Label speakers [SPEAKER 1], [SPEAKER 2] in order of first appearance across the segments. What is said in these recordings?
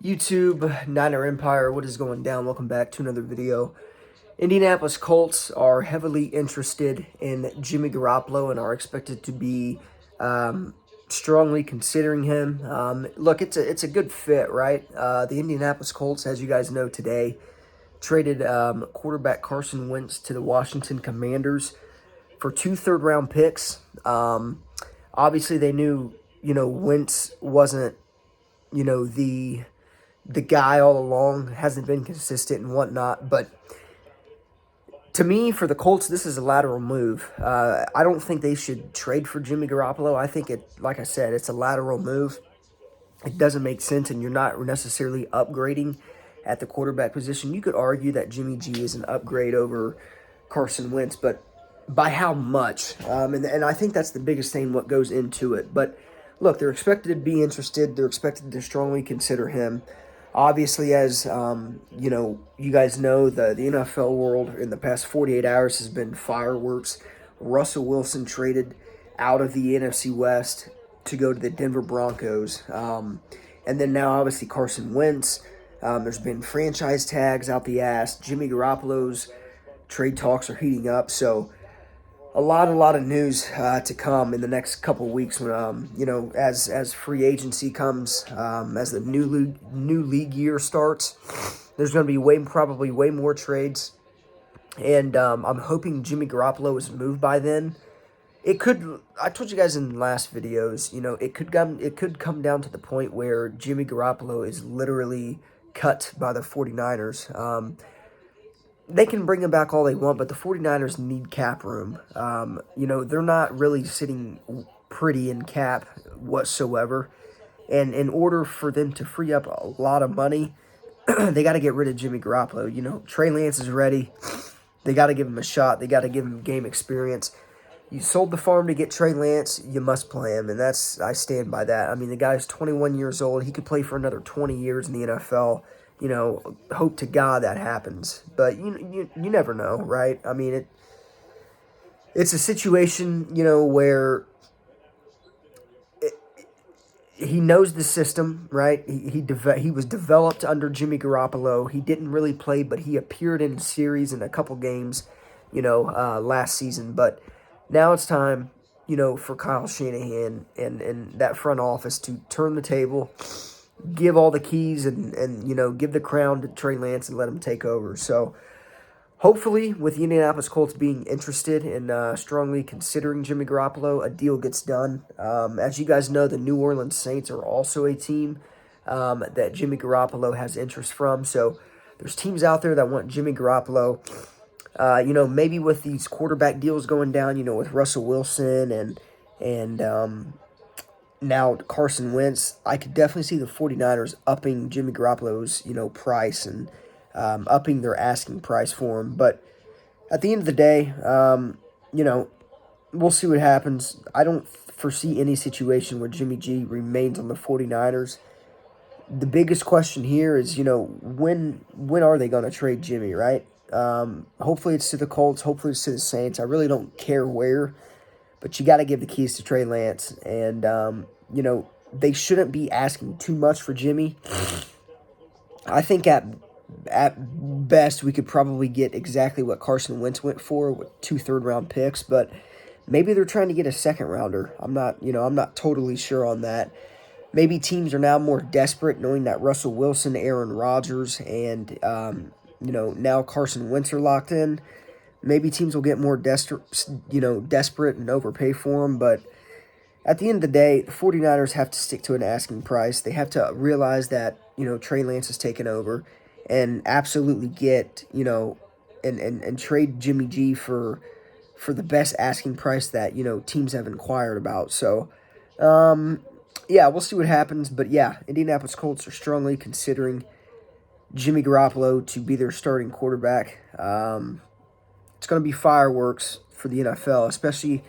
[SPEAKER 1] YouTube, Niner Empire, what is going down? Welcome back to another video. Indianapolis Colts are heavily interested in Jimmy Garoppolo and are expected to be strongly considering him. Look, it's a good fit, right? The Indianapolis Colts, as you guys know today, traded quarterback Carson Wentz to the Washington Commanders for 2 third-round picks. Obviously, they knew, Wentz wasn't, the guy all along, hasn't been consistent and whatnot. But to me, for the Colts, this is a lateral move. I don't think they should trade for Jimmy Garoppolo. I think like I said, it's a lateral move. It doesn't make sense, and you're not necessarily upgrading at the quarterback position. You could argue that Jimmy G is an upgrade over Carson Wentz, but by how much? And I think that's the biggest thing, what goes into it. But look, they're expected to be interested. They're expected to strongly consider him. Obviously, as you guys know, the NFL world in the past 48 hours has been fireworks. Russell Wilson traded out of the NFC West to go to the Denver Broncos. And then now, obviously, Carson Wentz. There's been franchise tags out the ass. Jimmy Garoppolo's trade talks are heating up. So a lot of news to come in the next couple of weeks when as free agency comes, as the new league year starts. There's going to be probably way more trades, and I'm hoping Jimmy Garoppolo is moved by then. It could. I told you guys in last videos, it could come down to the point where Jimmy Garoppolo is literally cut by the 49ers. They can bring him back all they want, but the 49ers need cap room. They're not really sitting pretty in cap whatsoever. And in order for them to free up a lot of money, they got to get rid of Jimmy Garoppolo. Trey Lance is ready. They got to give him a shot. They got to give him game experience. You sold the farm to get Trey Lance, you must play him, and I stand by that. I mean, the guy's 21 years old. He could play for another 20 years in the NFL. Hope to God that happens. But you never know, right? I mean, it's a situation, where he knows the system, right? He was developed under Jimmy Garoppolo. He didn't really play, but he appeared in a series in a couple games, last season. But now it's time, for Kyle Shanahan and that front office to turn the table, give all the keys and give the crown to Trey Lance and let him take over. So hopefully with the Indianapolis Colts being interested in strongly considering Jimmy Garoppolo, a deal gets done. As you guys know, the New Orleans Saints are also a team that Jimmy Garoppolo has interest from. So there's teams out there that want Jimmy Garoppolo. Maybe with these quarterback deals going down, with Russell Wilson and now Carson Wentz, I could definitely see the 49ers upping Jimmy Garoppolo's, price and upping their asking price for him. But at the end of the day, we'll see what happens. I don't foresee any situation where Jimmy G remains on the 49ers. The biggest question here is, when are they going to trade Jimmy, right? Hopefully it's to the Colts. Hopefully it's to the Saints. I really don't care where. But you got to give the keys to Trey Lance. And, they shouldn't be asking too much for Jimmy. I think at best we could probably get exactly what Carson Wentz went for with 2 third-round picks. But maybe they're trying to get a second-rounder. I'm not totally sure on that. Maybe teams are now more desperate knowing that Russell Wilson, Aaron Rodgers, and, now Carson Wentz are locked in. Maybe teams will get more desperate and overpay for him. But at the end of the day, the 49ers have to stick to an asking price. They have to realize that, Trey Lance has taken over and absolutely get, and trade Jimmy G for the best asking price that, teams have inquired about. So, we'll see what happens. But, Indianapolis Colts are strongly considering Jimmy Garoppolo to be their starting quarterback. It's going to be fireworks for the NFL, especially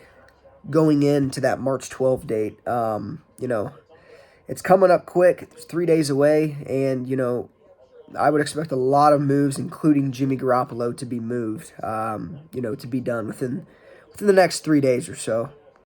[SPEAKER 1] going into that March 12th date. It's coming up quick. It's 3 days away, and, I would expect a lot of moves, including Jimmy Garoppolo, to be moved, to be done within the next 3 days or so.